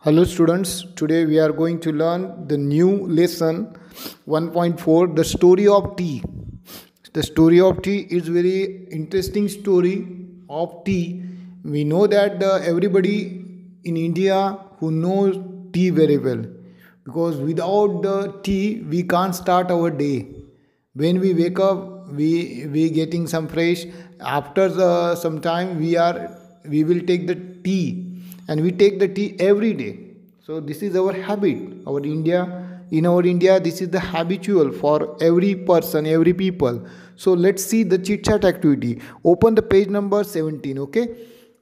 Hello students, today we are going to learn the new lesson 1.4, the story of tea. The story of tea is very interesting story of tea. We know that everybody in India who knows tea very well, because without the tea we can't start our day. When we wake up we getting some fresh. After some time we will take the tea, and we take the tea every day. So this is our habit. Our India, this is the habitual for every person, every people. So let's see the chit chat activity. Open the page number 17. Okay,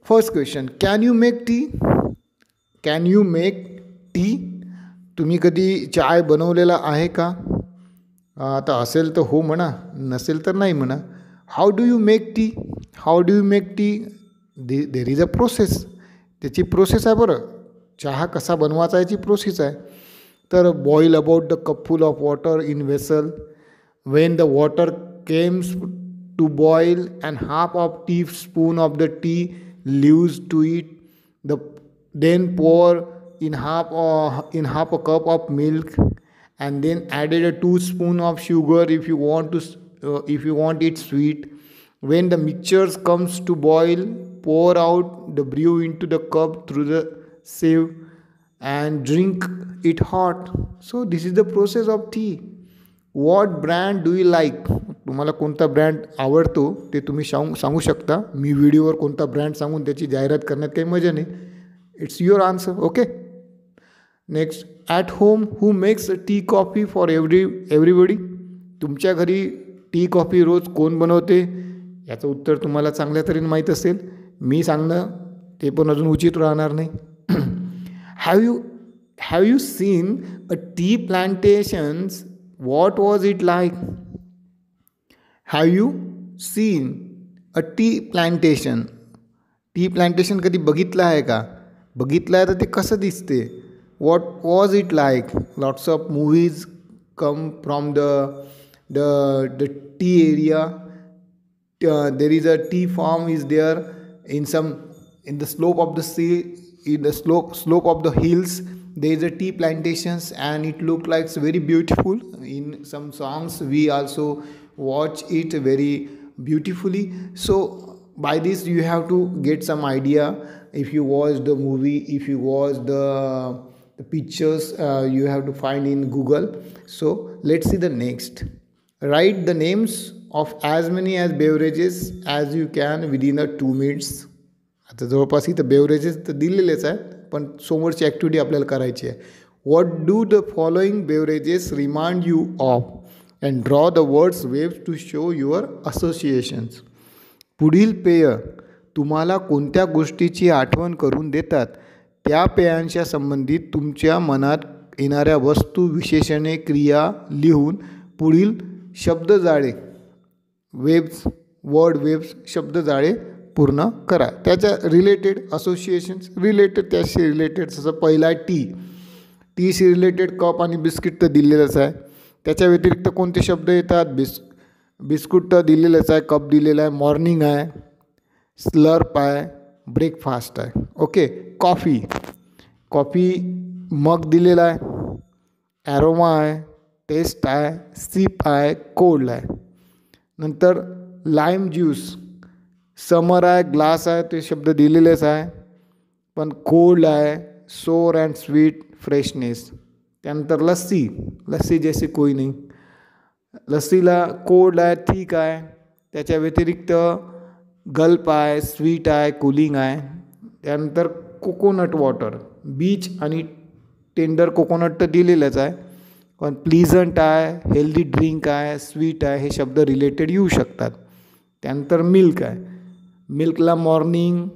first question: can you make tea? Can you make tea? तुम्ही कधी चाय बनवलेला आहे का? आता असेल तर हो म्हणा, नसेल तर नाही म्हणा. How do you make tea? How do you make tea? There is a process. त्याची प्रोसेस आहे बरं. चहा कसा बनवायचा याची प्रोसेस आहे. तर boil about the cupful of water in vessel. When the water comes to boil and half of teaspoon of the tea leaves to it. Then pour in half a cup of milk, and then added a 2 spoon of sugar if you want it sweet. When the mixture comes to boil, pour out the brew into the cup through the sieve and drink it hot. So this is the process of tea. What brand do you like? तुम्हाला कोणता brand आवडतो ते तुम्ही सांगू शकता. मी व्हिडिओवर कोणता brand सांगून त्याची जाहिरात करण्यात काही मजा नाही. It's your answer. Okay, next, at home who makes a tea coffee for everybody? तुमच्या घरी टी कॉफी रोज कोण बनवते? याचं उत्तर तुम्हाला चांगल्या तऱ्हेने माहीत असेल. मी सांगणं ते पण अजून उचित राहणार नाही. Have you seen a T plantations? What was it like? Have you seen a tea plantation? Tea plantation कधी बघितलं आहे का? बघितलं आहे तर ते कसं दिसते? What was it like? Lots of movies come from the tea area. There is a tea farm is there in the slope of the sea, in the slope of the hills. There is a tea plantations, and it look like very beautiful. In some songs we also watch it very beautifully. So by this you have to get some idea. If you watch the movie, if you watch the pictures, you have to find in Google. So let's see the next. Write the names of as many as beverages as you can within 2 minutes. आता जवळपास इथं beverages तर दिलेलेच आहेत, पण समोरची activity आपल्याला करायची आहे. What do the following beverages remind you of? And draw the words waves to show your associations. पुढील पेय तुम्हाला कोणत्या गोष्टीची आठवण करून देतात? त्या पेयांच्या संबंधित तुमच्या मनात येणाऱ्या वस्तू, विशेषणे, क्रिया लिहून पुढील शब्दजाळे वेव्स शब्दजाळे पूर्ण करा. त्याच्या रिलेटेड असोसिएशन्स त्याशी रिलेटेड. जसं पहिला आहे टीशी रिलेटेड कप आणि बिस्किट तर दिलेलंच आहे. त्याच्या व्यतिरिक्त कोणते शब्द येतात? बिस्कुट तर दिलेलंच आहे, कप दिलेला आहे, मॉर्निंग आहे, स्लर्प आहे, ब्रेकफास्ट आहे. ओके, कॉफी मग दिलेला आहे, ॲरोमा आहे, टेस्ट आहे, सिप आहे, कोल्ड आहे. नंतर लाईम ज्यूस, समर आहे, ग्लास आहे, ते शब्द दिलेलेच आहे, पण कोल्ड आहे, सोर अँड स्वीट, फ्रेशनेस. त्यानंतर लस्सी जैसे कोई नाही. लस्सीला कोल्ड आहे, ठीक आहे. त्याच्या व्यतिरिक्त गल्प आहे, स्वीट आहे, कूलिंग आहे. त्यानंतर कोकोनट वॉटर, बीच आणि टेंडर कोकोनट तर दिलेलंच आहे, पण प्लीझंट आहे, हेल्दी ड्रिंक आहे, स्वीट आहे, हे शब्द रिलेटेड येऊ शकतात. त्यानंतर मिल्क आहे. मिल्कला मॉर्निंग,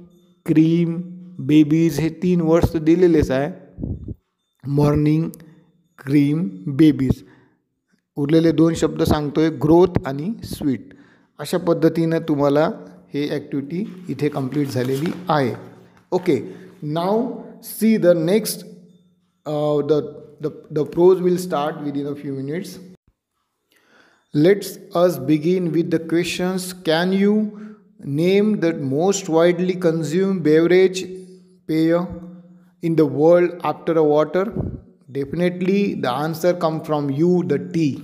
क्रीम, बेबीज हे 3 वर्ड्स दिलेलेच आहे. Morning, cream, babies. उरलेले 2 शब्द सांगतोय, ग्रोथ आणि स्वीट. अशा पद्धतीनं तुम्हाला हे ॲक्टिव्हिटी इथे कंप्लीट झालेली आहे. Okay, now see the next. The prose will start within a few minutes. Let's us begin with the questions. Can you name the most widely consumed beverage पेय? in the world after a water? Definitely the answer come from you, the tea.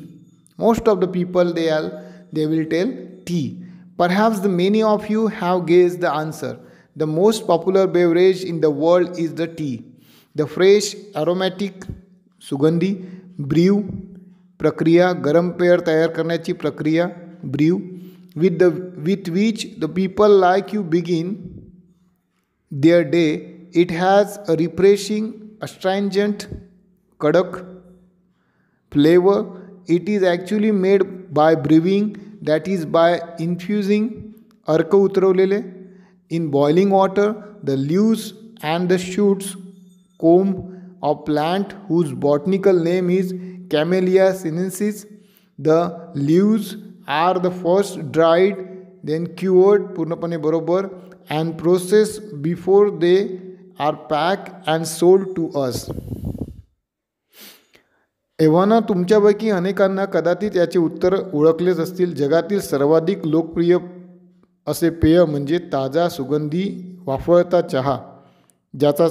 Most of the people they will tell tea. Perhaps the many of you have guessed the answer. The most popular beverage in the world is the tea. The fresh, aromatic, सुगंधी, ब्रीव प्रक्रिया, गरम पेय तयार करण्याची प्रक्रिया, ब्रीव, with which the people like you begin their day. It has a refreshing, astringent, kadak flavor. It is actually made by brewing, that is by infusing अर्क उतरवलेले in boiling water, the leaves and the shoots, comb of plant whose botanical name is Camellia sinensis. The leaves are the first dried, then cured पूर्णपणे बरोबर and processed before they are packed and sold to us. एव्हाना तुमच्यापैकी अनेकांना कदाचित याचे उत्तर ओळखलेच असतील. जगातील सर्वाधिक लोकप्रिय असे पेय म्हणजे ताजा सुगंधी वाफळता चहा, ज्याचा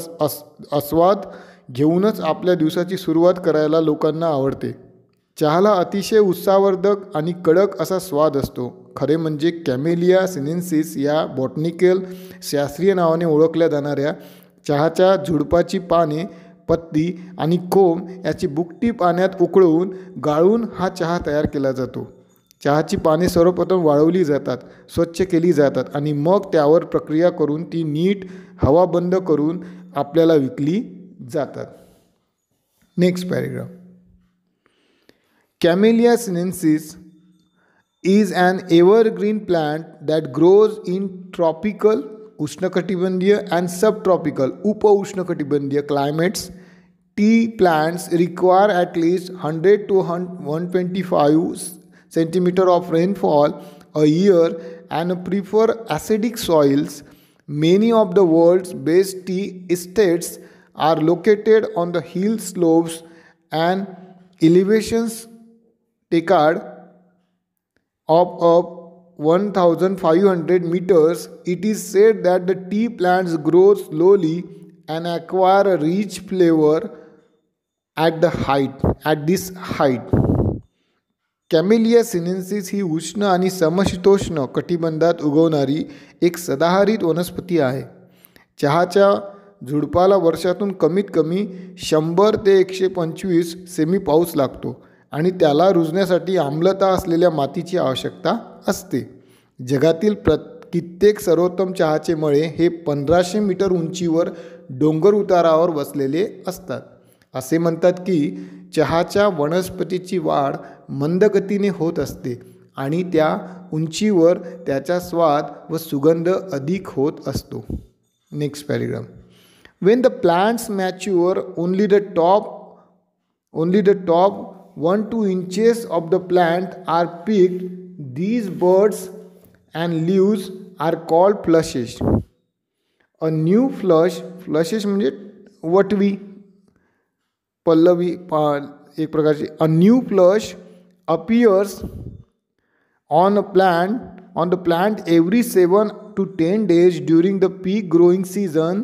आस्वाद घेऊनच आपल्या दिवसाची सुरुवात करायला लोकांना आवडते. चहाला अतिशय उत्साहवर्धक आणि कडक असा स्वाद असतो. खरे म्हणजे कॅमेलिया सिनेन्सिस या बॉटनिकल शास्त्रीय नावाने ओळखल्या जाणाऱ्या चहाच्या झुडपाची पाने, पत्ती आणि कोंब याची बुकटी पाण्यात उकळून गाळून हा चहा तयार केला जातो. चहाची पाने सर्वप्रथम वाळवली जातात, स्वच्छ केली जातात आणि मग त्यावर प्रक्रिया करून ती नीट हवा बंद करून आपल्याला विकली जातात. Next paragraph. Camellia sinensis is an evergreen plant that grows in tropical उष्णकटिबंधीय and subtropical उपउष्णकटिबंधीय climates. Tea plants require at least 100 to 125 centimeter of rainfall a year and prefer acidic soils. Many of the world's best tea estates are located on the hill slopes and elevations decade of up 1,500 meters. It is said that the tea plants grow slowly and acquire a rich flavor at this height. Camellia sinensis ही उष्ण आणि समशीतोष्ण कटिबंधात उगवणारी एक सदाहरित वनस्पती आहे. चहाच्या झुडपाला वर्षातून कमीत कमी 100 ते 125 सेमी पाऊस लागतो आणि त्याला रुजण्यासाठी आम्लता असलेल्या मातीची आवश्यकता असते. जगातील कित्येक सर्वोत्तम चहाचे मळे हे 1500 मीटर उंचीवर डोंगर उतारावर वसलेले असतात. असे म्हणतात की चहाच्या वनस्पतीची वाढ मंदगतीने होत असते आणि त्या उंचीवर त्याचा स्वाद व सुगंध अधिक होत असतो. Next paragraph. When the plants mature, only the top 1-2 inches of the plant are picked. These buds and leaves are called flushes. A new flushes म्हणजे वटवी, पल्लवी एक प्रकारची. A new flush appears on the plant every 7 to 10 days during the peak growing season.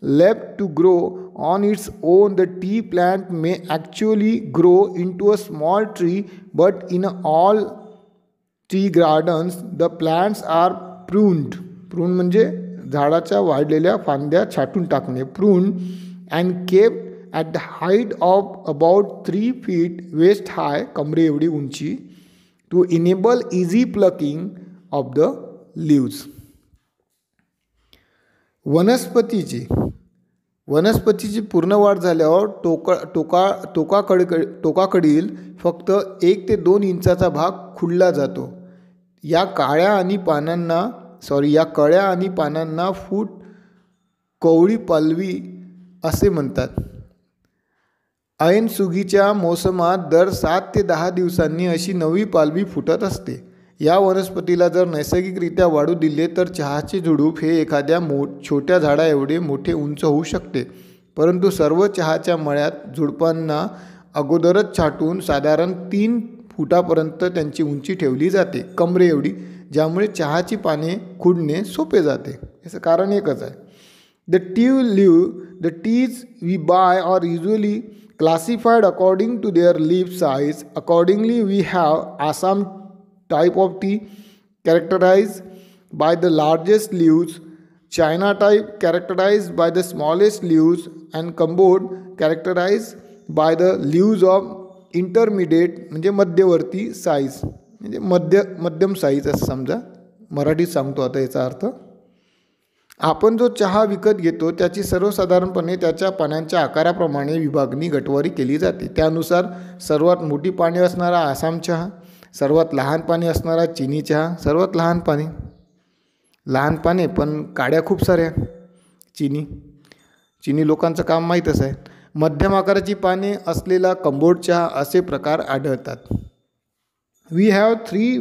Left to grow on its own, the tea plant may actually grow into a small tree, but in all tea gardens, the plants are pruned. Prune म्हणजे झाडाच्या वाढलेल्या फांद्या छाटून टाकणे. Pruned and kept at the height of about 3 feet waist high, कमरे एवढी उंची, to enable easy plucking of the leaves. वनस्पतीची पूर्ण वाढ झाल्यावर टोकाकडील फक्त 1 ते 2 इंचाचा भाग खुडला जातो. या कळ्या आणि पानांना फूट कवळी पालवी असे म्हणतात. ऐनसुगीच्या मोसमात दर 7 ते 10 दिवसांनी अशी नवी पालवी फुटत असते. या वनस्पतीला जर नैसर्गिकरित्या वाढू दिले तर चहाचे झुडूप हे एखाद्या छोट्या झाडा एवढे मोठे उंच होऊ शकते. परंतु सर्व चहाच्या मळ्यात झुडपांना अगोदरच छाटून साधारण 3 फुटापर्यंत त्यांची उंची ठेवली जाते, कमरे एवढी, ज्यामुळे चहाची पाने खुडणे सोपे जाते. याचं कारण एकच आहे The teas we buy are usually classified according to their leaf size. Accordingly, we have Assam type of tea characterized by the largest leaves, China type characterized by the smallest leaves, and Cambodge characterized by the leaves of intermediate म्हणजे मध्यवर्ती size म्हणजे मध्यम size असं समजा. मराठीत सांगतो आता याचा अर्थ. आपण जो चहा विकत घेतो त्याची सर्वसाधारणपणे त्याच्या पानांच्या आकाराप्रमाणे विभागणी गटवारी केली जाते. त्यानुसार सर्वात मोठी पाने असणारा आसाम चहा, सर्वात लहान पाने असणारा चिनी चहा, सर्वात लहान पाने पण काड्या खूप साऱ्या चिनी लोकांचं काम माहीतच आहे. मध्यम आकाराची पाने असलेला कंबोड चहा असे प्रकार आढळतात. We have three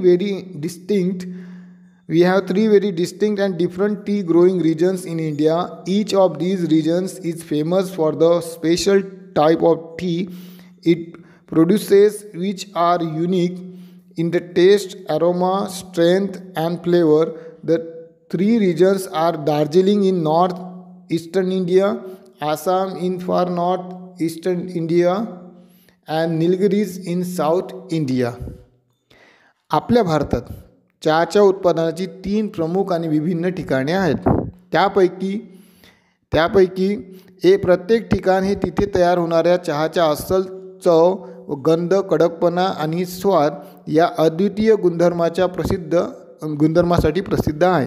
very distinct and different tea growing regions in India. Each of these regions is famous for the special type of tea it produces, which are unique in the taste, aroma, strength and flavor. The three regions are Darjeeling in north-eastern India, Assam in far north-eastern India and Nilgiris in South India. आपल्या भारतात चहाच्या उत्पादनाची 3 प्रमुख आणि विभिन्न ठिकाणे आहेत. त्यापैकी प्रत्येक ठिकाण हे तिथे तयार होणाऱ्या चहाच्या अस्सल चव व गंध, कडकपणा आणि स्वाद या अद्वितीय गुणधर्मासाठी प्रसिद्ध आहे.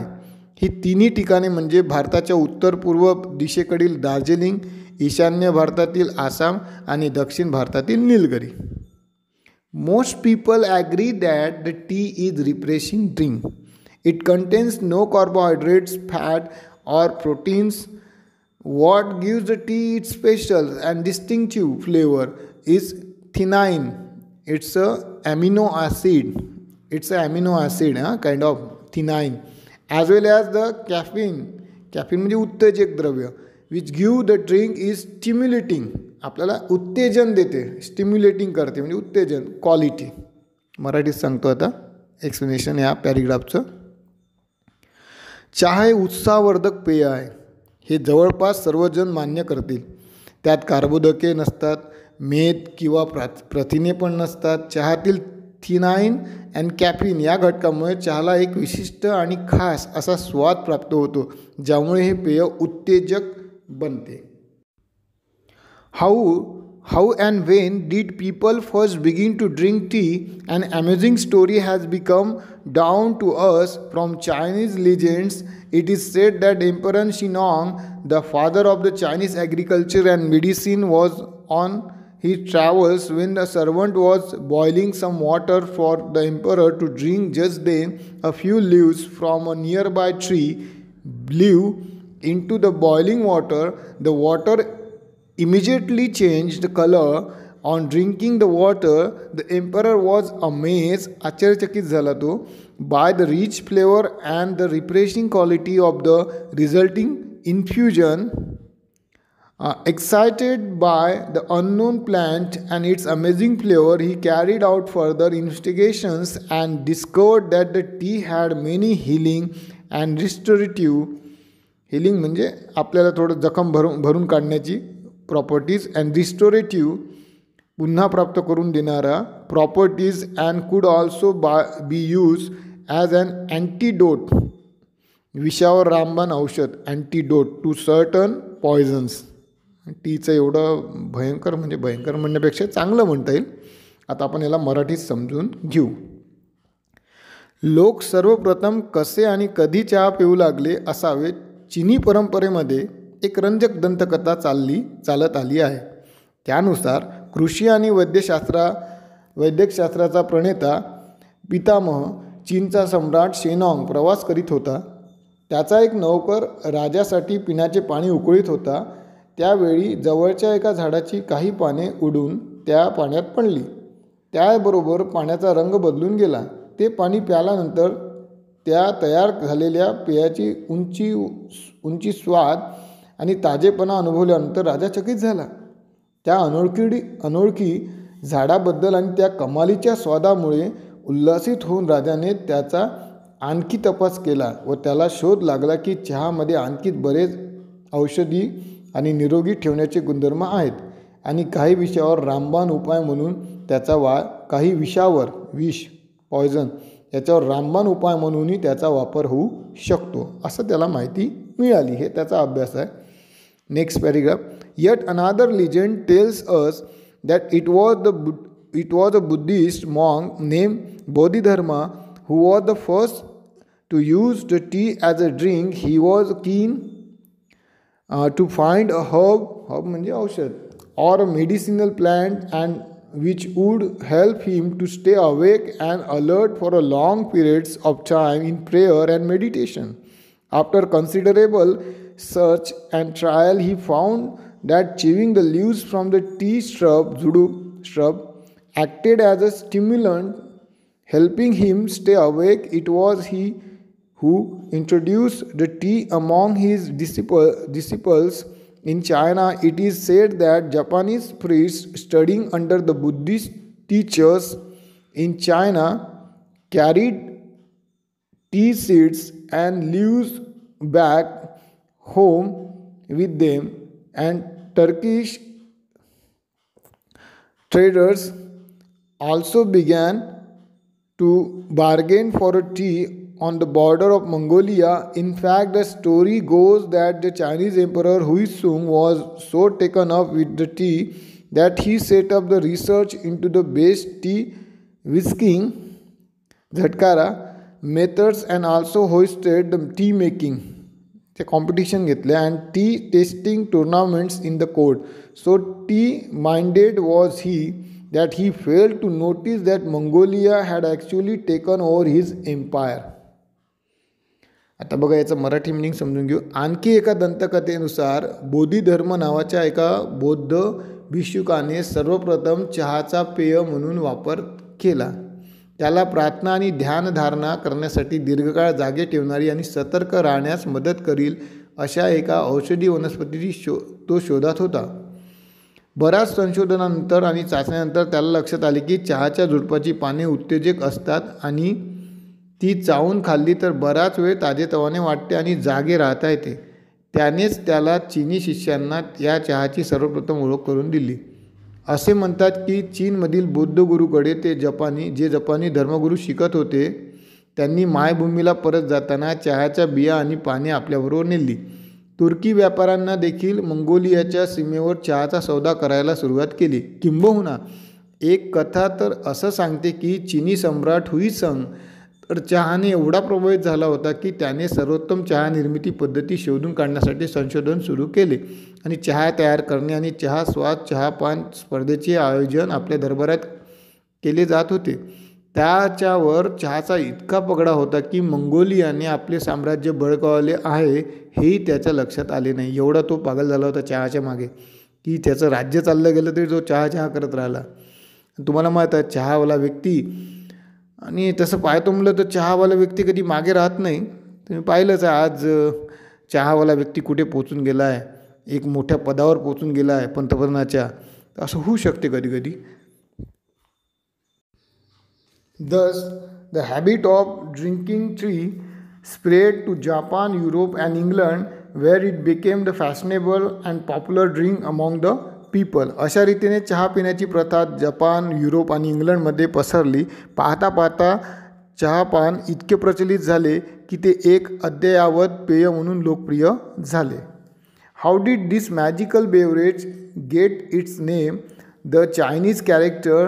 ही तिन्ही ठिकाणे म्हणजे भारताच्या उत्तर पूर्व दिशेकडील दार्जिलिंग, ईशान्य भारतातील आसाम आणि दक्षिण भारतातील Nilgiri. Most people agree that the tea is refreshing drink. It contains no carbohydrates, fat or proteins. What gives the tea its special and distinctive flavor is theanine. It's a amino acid. Kind of theanine. As well as the caffeine. Caffeine म्हणजे उत्तेजक द्रव्य. Which give the drink is stimulating. आपल्याला उत्तेजन देते, stimulating करते म्हणजे उत्तेजन. Quality मराठीत सांगतो आता एक्सप्लेनेशन या पॅरेग्राफचं. चहा हे उत्साहवर्धक पेय आहे, हे जवळपास सर्वजण मान्य करतील. त्यात कार्बोदके नसतात, मेद किंवा प्रथिने पण नसतात. चहातील थिनाईन अँड कॅफिन या घटकामुळे चहाला एक विशिष्ट आणि खास असा स्वाद प्राप्त होतो, ज्यामुळे हे पेय उत्तेजक बनते. How and when did people first begin to drink tea? An amazing story has become down to us from Chinese legends. It is said that Emperor Shennong, the father of the Chinese agriculture and medicine, was on his travels when a servant was boiling some water for the emperor to drink. Just then, a few leaves from a nearby tree blew into the boiling water. The water immediately changed color. On drinking the water, the emperor was amazed, आश्चर्यचकित झाला तो, by the rich flavor and the refreshing quality of the resulting infusion. Excited by the unknown plant and its amazing flavor, he carried out further investigations and discovered that the tea had many healing and restorative. healing म्हणजे आपल्याला थोडं जखम भरून काढण्याची properties and रिस्टोरेटिव्ह पुन्हा प्राप्त करून देणारा properties and could also be use as an antidote. विषावर रामबाण औषध, अँटीडोट टू सर्टन पॉयझन्स. टीचं एवढं भयंकर म्हणण्यापेक्षा चांगलं म्हणता येईल. आता आपण याला मराठीत समजून घेऊ. लोक सर्वप्रथम कसे आणि कधी चहा पिऊ लागले असावे, चिनी परंपरेमध्ये एक रंजक दंतकथा चालत आली आहे. त्यानुसार कृषी आणि वैद्यकशास्त्राचा प्रणेता पितामह चीनचा सम्राट शेनॉंग प्रवास करीत होता. त्याचा एक नौकर राजासाठी पिण्याचे पाणी उकळीत होता. त्यावेळी जवळच्या एका झाडाची काही पाने उडून त्या पाण्यात पडली. त्याबरोबर पाण्याचा रंग बदलून गेला. ते पाणी प्याल्यानंतर त्या तयार झालेल्या पेयाची उंची स्वाद आणि ताजेपणा अनुभवल्यानंतर राजा चकित झाला. त्या अनोळखी झाडाबद्दल आणि त्या कमालीच्या स्वादामुळे उल्हासित होऊन राजाने त्याचा आणखी तपास केला व त्याला शोध लागला की चहामध्ये आणखी बरेच औषधी आणि निरोगी ठेवण्याचे गुणधर्म आहेत आणि काही विषयावर रामबाण उपाय म्हणून त्याचा काही विषावर विष पॉयझन याच्यावर रामबाण उपाय म्हणूनही त्याचा वापर होऊ शकतो असं त्याला माहिती मिळाली. हे त्याचा अभ्यास आहे. Next paragraph. Yet another legend tells us that it was a Buddhist monk name Bodhidharma who was the first to use the tea as a drink. He was keen to find a herb म्हणजे औषध or a medicinal plant and which would help him to stay awake and alert for a long periods of time in prayer and meditation. After considerable search and trial, he found that chewing the leaves from the tea shrub, shrub acted as a stimulant, helping him stay awake. It was he who introduced the tea among his disciples in China. It is said that Japanese priests studying under the Buddhist teachers in China carried tea seeds and leaves back home with them, and Turkish traders also began to bargain for a tea on the border of Mongolia. In fact, the story goes that the Chinese emperor Huizong was so taken up with the tea that he set up the research into the best tea whisking Jhatkara methods and also hosted the tea making competition घेतले and tea tasting tournaments in the court. So tea minded was he that he failed to notice that Mongolia had actually taken over his empire. आता बघा याचं Marathi meaning समजून घेऊ. आणखी एका दंतकथेनुसार बोधिधर्म नावाच्या एका बौद्ध भिक्षुकाने सर्वप्रथम चहाचा पेय म्हणून वापर केला. त्याला प्रार्थना आणि ध्यानधारणा करण्यासाठी दीर्घकाळ जागे ठेवणारी आणि सतर्क राहण्यास मदत करील अशा एका औषधी वनस्पतीची तो शोधात होता. बऱ्याच संशोधनानंतर आणि चाचण्यानंतर त्याला लक्षात आले की चहाच्या झुडपाची पाने उत्तेजक असतात आणि ती चावून खाल्ली तर बराच वेळ ताजेतवाने वाटते आणि जागे राहता येते. त्यानेच त्याला चीनी शिष्यांना या चहाची सर्वप्रथम ओळख करून दिली. असे म्हणतात की चीनमधील बौद्ध गुरूकडे जे जपानी धर्मगुरू शिकत होते त्यांनी मायभूमीला परत जाताना चहाच्या बिया आणि पाने आपल्याबरोबर नेली. तुर्की व्यापाऱ्यांना देखील मंगोलियाच्या सीमेवर चहाचा सौदा करायला सुरुवात केली. किंबहुना एक कथा तर असं सांगते की चीनी सम्राट हुईसंग तर चहाने एवढा प्रभावित झाला होता की त्याने सर्वोत्तम चहा निर्मिती पद्धती शोधून काढण्यासाठी संशोधन सुरू केले आणि चहा तयार करणे आणि चहा स्वाद चहापान स्पर्धेचे आयोजन आपल्या दरबारात केले जात होते. त्याच्यावर चहाचा इतका पगडा होता की मंगोलियाने आपले साम्राज्य बळकावले आहे हेही त्याच्या लक्षात आले नाही. एवढा तो पागल झाला होता चहाच्या मागे की त्याचं राज्य चाललं गेलं तरी जो चहा करत राहिला. तुम्हाला माहीत आहे चहावाला व्यक्ती आणि तसं पाहतो म्हटलं तर चहावाला व्यक्ती कधी मागे राहत नाही. तुम्ही पाहिलंच आहे आज चहावाला व्यक्ती कुठे पोचून गेला आहे, एक मोठ्या पदावर पोचून गेला आहे पंतप्रधानाच्या. असं होऊ शकते कधी कधी. Thus, the habit of drinking tea spread to Japan, Europe and England, where it became the fashionable and popular drink among the people. अशा रीतीने चहा पिण्याची प्रथा जपान, युरोप आणि इंग्लंडमध्ये पसरली. पाहता पाहता चहापान इतके प्रचलित झाले की ते एक अद्ययावत पेय म्हणून लोकप्रिय झाले. How did this magical beverage get its name? The Chinese character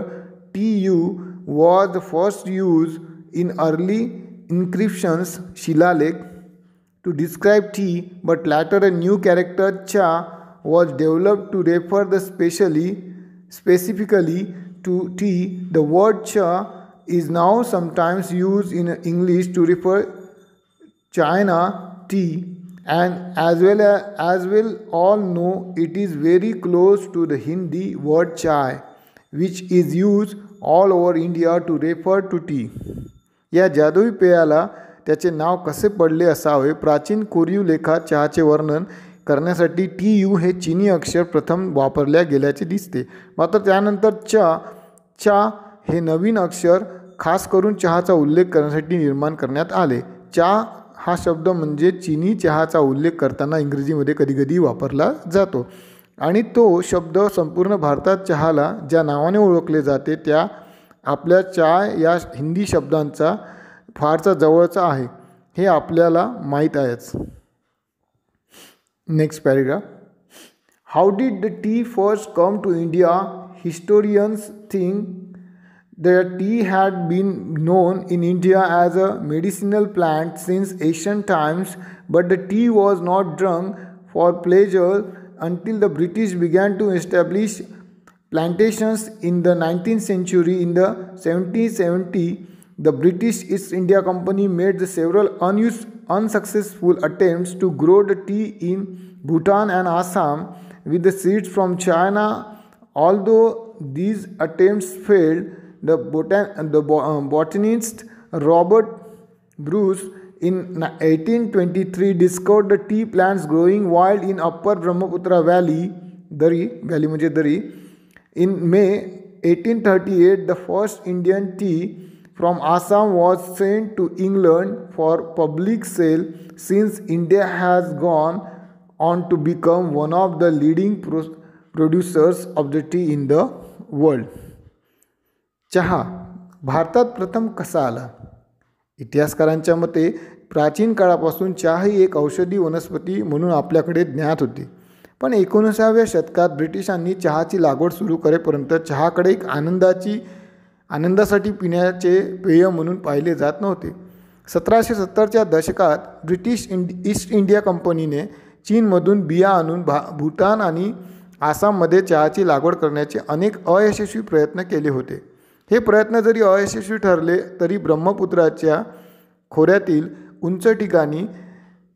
TU was the first used in early inscriptions Shilalekh to describe tea, but later a new character cha was developed to refer specifically to tea. The word cha is now sometimes used in English to refer China tea, and as well all know it is very close to the Hindi word chai, which is used all over India to refer to tea. या जादुई पेयाला त्याचे नाव कसे पडले असावे? प्राचीन कोरीव लेखात चहाचे वर्णन करण्यासाठी TU हे चीनी अक्षर प्रथम वापरल्या गेल्याचे दिसते. मात्र त्यानंतर चा हे नवीन अक्षर खास करून चहाचा उल्लेख करण्यासाठी निर्माण करण्यात आले. चा हा शब्द म्हणजे चिनी चहाचा उल्लेख करताना इंग्रजीमध्ये कधीकधी वापरला जातो आणि तो शब्द संपूर्ण भारतात चहाला ज्या नावाने ओळखले जाते त्या आपल्या चाय या हिंदी शब्दांचा फारसा जवळचा आहे हे आपल्याला माहीत आहेच. Next paragraph. How did the tea first come to India? Historians think the tea had been known in India as a medicinal plant since ancient times, but the tea was not drunk for pleasure until the British began to establish plantations in the 19th century. In the 1770, the British East India Company made several unsuccessful attempts to grow the tea in Bhutan and Assam with the seeds from China. Although these attempts failed, the botanist Robert Bruce in 1823 discovered the tea plants growing wild in upper Brahmaputra Valley, Valley म्हणजे दरी. In May 1838, the first Indian tea from Assam was sent to England for public sale. Since India has gone on to become one of the leading producers of the tea in the world. चहा भारतात प्रथम कसा आला? इतिहासकारांच्या मते प्राचीन काळापासून चहा ही एक औषधी वनस्पती म्हणून आपल्याकडे ज्ञात होती. पण 19व्या शतकात ब्रिटिशांनी चहाची लागवड सुरू करेपर्यंत चहाकडे एक आनंदासाठी पिण्याचे पेय म्हणून पाहिले जात नव्हते. 1770च्या दशकात ब्रिटिश ईस्ट इंडिया कंपनीने चीनमधून बिया आणून भूतान आणि आसाममध्ये चहाची लागवड करण्याचे अनेक अयशस्वी प्रयत्न केले होते. हे प्रयत्न जरी अयशस्वी ठरले तरी ब्रह्मपुत्राच्या खोऱ्यातील उंच ठिकाणी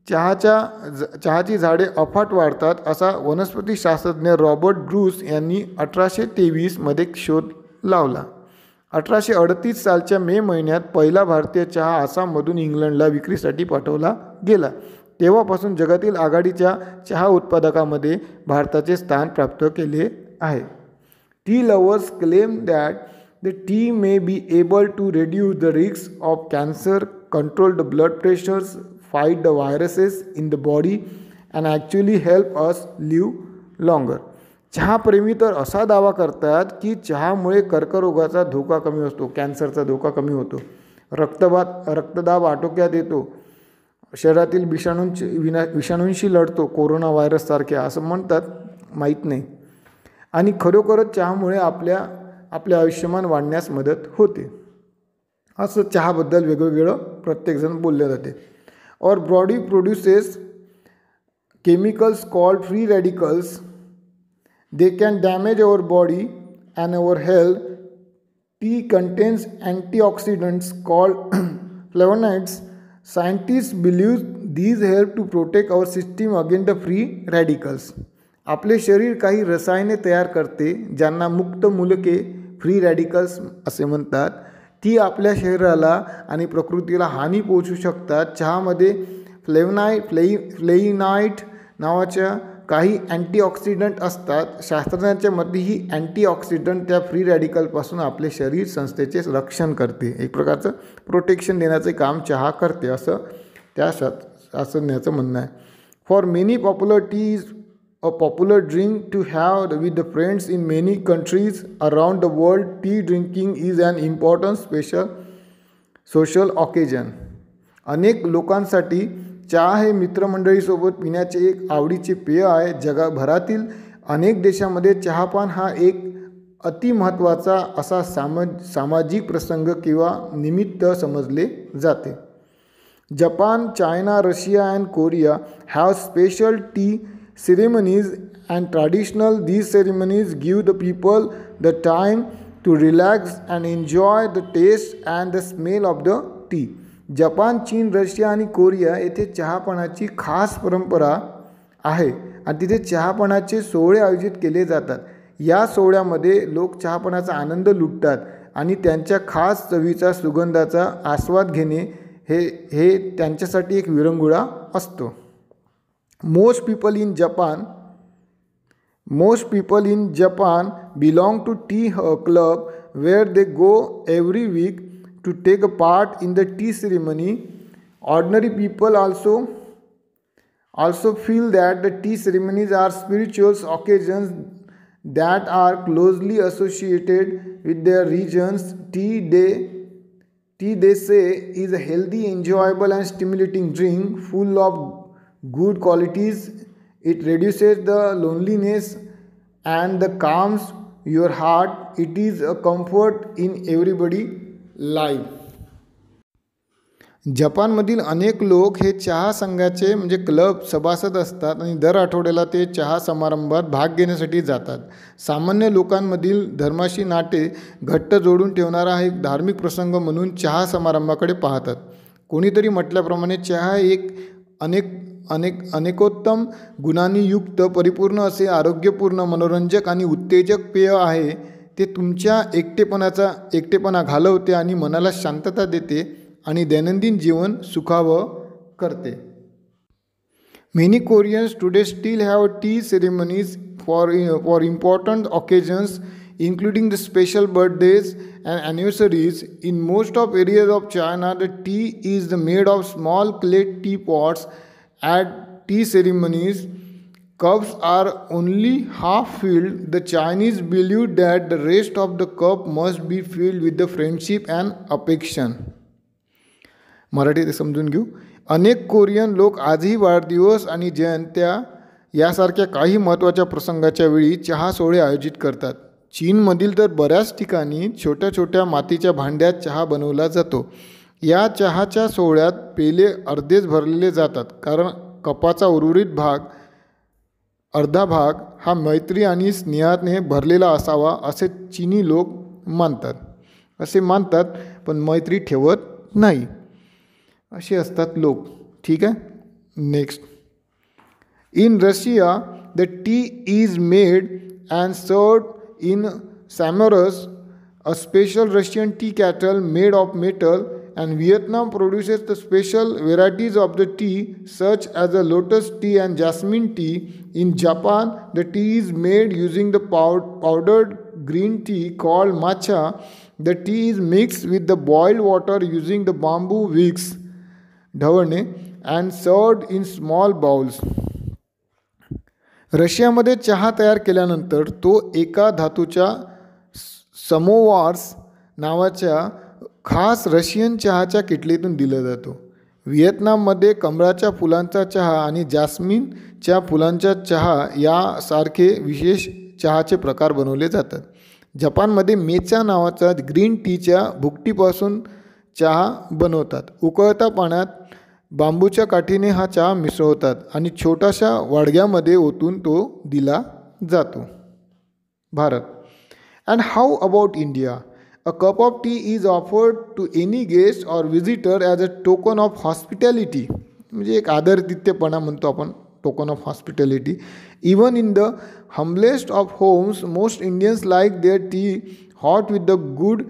चहाची झाडे अफाट वाढतात असा वनस्पतीशास्त्रज्ञ रॉबर्ट ब्रूस यांनी 1823 शोध लावला. 1838 सालच्या मे महिन्यात पहिला भारतीय चहा आसाममधून इंग्लंडला विक्रीसाठी पाठवला गेला. तेव्हापासून जगातील आघाडीच्या चहा उत्पादकामध्ये भारताचे स्थान प्राप्त केले आहे. T lovers claim that the tea may be able to reduce the risk of cancer, control the blood pressures, fight the viruses in the body and actually help us live longer. चहाप्रेमी तर असा दावा करतात की चहामुळे कर्करोगाचा धोका कमी असतो, कॅन्सरचा धोका कमी होतो, रक्तदाब आटोक्यात येतो, शरीरातील विषाणूंशी लढतो, कोरोना व्हायरससारख्या असं म्हणतात, माहीत नाही. आणि खरोखरच चहामुळे आपले आयुष्यमान वाढण्यास मदत होते असं चहाबद्दल वेगवेगळं प्रत्येकजण बोलले जाते. Our body produces chemicals called free radicals. They can damage our body and our health. Tea contains antioxidants called flavonoids. Scientist believe these help to protect our system against the free radicals. आपले शरीर काही रसायने तयार करते ज्यांना मुक्त मूलके free radicals असे म्हणतात. ती आपल्या शरीराला आणि प्रकृतीला हानी पोहोचू शकतात. चहामध्ये फ्लेइनाइट नावाच्या काही अँटीऑक्सिडंट असतात. शास्त्रज्ञांच्या मते ही अँटीऑक्सिडंट त्या फ्री रॅडिकलपासून आपले शरीर संस्थेचे रक्षण करते, एक प्रकारचं प्रोटेक्शन देण्याचे काम चहा करते असं त्या शास्त्रज्ञाचं म्हणणं आहे. For many popular T is a popular drink to have with the friends in many countries around the world. Tea drinking is an important special social occasion. अनेक लोकांसाठी चहा हे मित्रमंडळीसोबत पिण्याचे एक आवडीचे पेय आहे. जगभरातील अनेक देशांमध्ये चहापान हा एक अतिमहत्त्वाचा असा सामाजिक प्रसंग किंवा निमित्त समजले जाते. Japan, China, Russia and Korea have special tea ceremonies and traditional. These ceremonies give the people the time to relax and enjoy the taste and the smell of the tea. Japan, चीन, Russia आणि Korea येथे चहापानाची खास परंपरा आहे आणि तिथे चहापानाचे सोहळे आयोजित केले जातात. या सोहळ्यामध्ये लोक चहापानाचा आनंद लुटतात आणि त्यांच्या खास चवीचा सुगंधाचा आस्वाद घेणे हे त्यांच्यासाठी एक विरंगुळा असतो. Most people in Japan belong to tea club where they go every week to take a part in the tea ceremony. Ordinary people also feel that the tea ceremonies are spiritual occasions that are closely associated with their regions. Tea, they say, is a healthy, enjoyable, and stimulating drink full of good qualities. It reduces the loneliness and the calms your heart. It is a comfort in everybody life. जपानमधील अनेक लोक हे चहा संघाचे म्हणजे club सभासद असतात आणि दर आठवड्याला ते चहा समारंभात भाग घेण्यासाठी जातात. सामान्य लोकांमधील धर्माशी नाते घट्ट जोडून ठेवणारा हा एक धार्मिक प्रसंग म्हणून चहा समारंभाकडे पाहतात. कोणीतरी म्हटल्याप्रमाणे चहा एक अनेकोत्तम गुणांनी युक्त, परिपूर्ण असे आरोग्यपूर्ण, मनोरंजक आणि उत्तेजक पेय आहे. ते तुमच्या एकटेपणा घालवते आणि मनाला शांतता देते आणि दैनंदिन जीवन सुखावं करते. Many Koreans today still have tea ceremonies for important occasions, including the special birthdays and anniversaries. In most of areas of China, the tea is made of small clay teapots. At tea ceremonies, cups are only half filled. The Chinese believe that the rest of the cup must be filled with the friendship and affection. Marathi समजून घेऊ. अनेक Korean लोक आजही वाढदिवस आणि जयंत्या यासारख्या काही महत्त्वाच्या प्रसंगाच्या वेळी चहा सोहळे आयोजित करतात. चीनमधील तर बऱ्याच ठिकाणी छोट्या छोट्या मातीच्या भांड्यात चहा बनवला जातो. या चहाच्या सोहळ्यात पेले अर्धेच भरलेले जातात, कारण कपाचा उर्वरित अर्धा भाग हा मैत्री आणि स्नेहाने भरलेला असावा असे चीनी लोक मानतात. पण मैत्री ठेवत नाही असे असतात लोक. ठीक आहे. Next. In Russia the tea is made and served in samovars, a special Russian tea kettle made of metal. And Vietnam produces the special varieties of the tea such as the lotus tea and jasmine tea. In Japan, the tea is made using the powdered green tea called matcha. The tea is mixed with the boiled water using the bamboo wicks ढवळणे and served in small bowls. रशियामध्ये चहा तयार केल्यानंतर तो एका धातूच्या समोवार्स नावाच्या खास Russian चहाच्या किटलीतून दिला जातो. व्हिएतनाममध्ये कमळाच्या फुलांचा चहा आणि जास्मिनच्या फुलांचा चहा यासारखे विशेष चहाचे प्रकार बनवले जातात. जपानमध्ये मेचा नावाचा ग्रीन टीच्या भुकटीपासून चहा बनवतात. उकळत्या पाण्यात बांबूच्या काठीने हा चहा मिसळतात आणि छोट्याशा वाडग्यामध्ये ओतून तो दिला जातो. Bharat. And how about India? A cup of tea is offered to any guest or visitor as a token of hospitality. म्हणजे एक आदरातिथ्यपणा म्हणतो आपण, token of hospitality. Even in the humblest of homes, most Indians like their tea hot with the good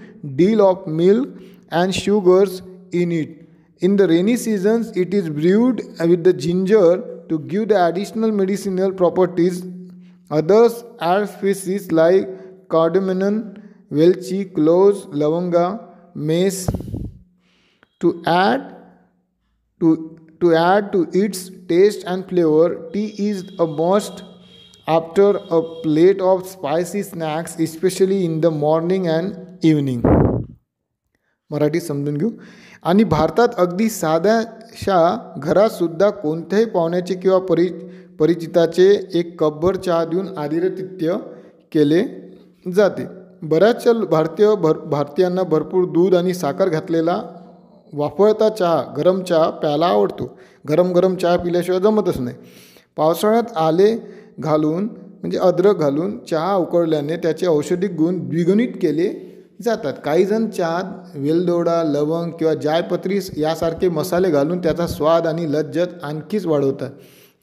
deal of milk and sugars in it. In the rainy seasons, it is brewed with the ginger to give the additional medicinal properties. Others add species like cardamom, वेलची, cloves, lavanga, mace to add to its taste and flavor. Tea is a must after a plate of spicy snacks, especially in the morning and evening. Marathi समजून घेऊ. आणि भारतात अगदी साध्याशा घरात सुद्धा कोणत्याही पाहुण्याचे किंवा परिचिताचे एक कपभर चहा देऊन आदरातिथ्य केले जाते. बऱ्याचशा भारतीयांना भरपूर दूध आणि साखर घातलेला वाफळता चहा, गरम चहा प्यायला आवडतो. गरम चहा पिल्याशिवाय जमतच नाही. पावसाळ्यात आले घालून म्हणजे अद्रक घालून चहा उकळल्याने त्याचे औषधी गुण द्विगुणित केले जातात. काहीजण चहात वेलदोडा, लवंग किंवा जायपत्री यासारखे मसाले घालून त्याचा स्वाद आणि लज्जत आणखीच वाढवतात.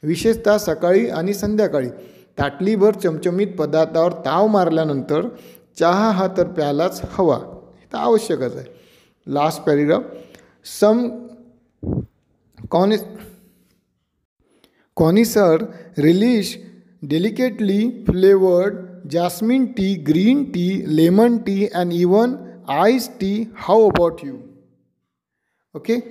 विशेषतः सकाळी आणि संध्याकाळी ताटलीभर चमचमीत पदार्थावर ताव मारल्यानंतर चहा हा तर प्यायलाच हवा. हे तर आवश्यकच आहे. Last paragraph. Some connoisseur relish delicately flavored jasmine tea, green tea, lemon tea and even iced tea. How about you? Okay.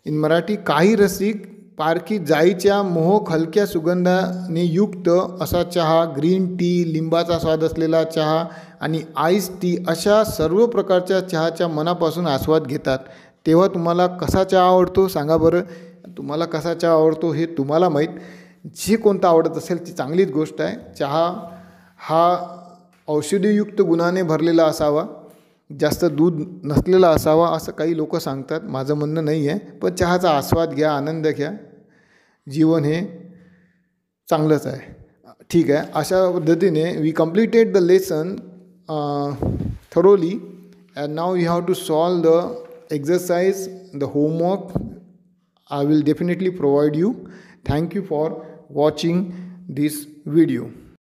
In Marathi, काही रसिक पारखी जाईच्या मोहक हलक्या सुगंधाने युक्त असा चहा, ग्रीन टी, लिंबाचा स्वाद असलेला चहा आणि आईस टी अशा सर्व प्रकारच्या चहाच्या मनापासून आस्वाद घेतात. तेव्हा तुम्हाला कसा चहा आवडतो सांगा बरं. तुम्हाला कसा चहा आवडतो हे तुम्हाला माहीत. जे कोणता आवडत असेल ती चांगलीच गोष्ट आहे. चहा हा औषधीयुक्त गुणाने भरलेला असावा, जास्त दूध नसलेला असावा असं काही लोक सांगतात. माझं म्हणणं नाही आहे, पण चहाचा आस्वाद घ्या, आनंद घ्या. जीवन हे चांगलंच आहे. ठीक आहे, अशा पद्धतीने we completed the lesson thoroughly, and now you have to solve the exercise, the homework. I will definitely provide you. Thank you for watching this video.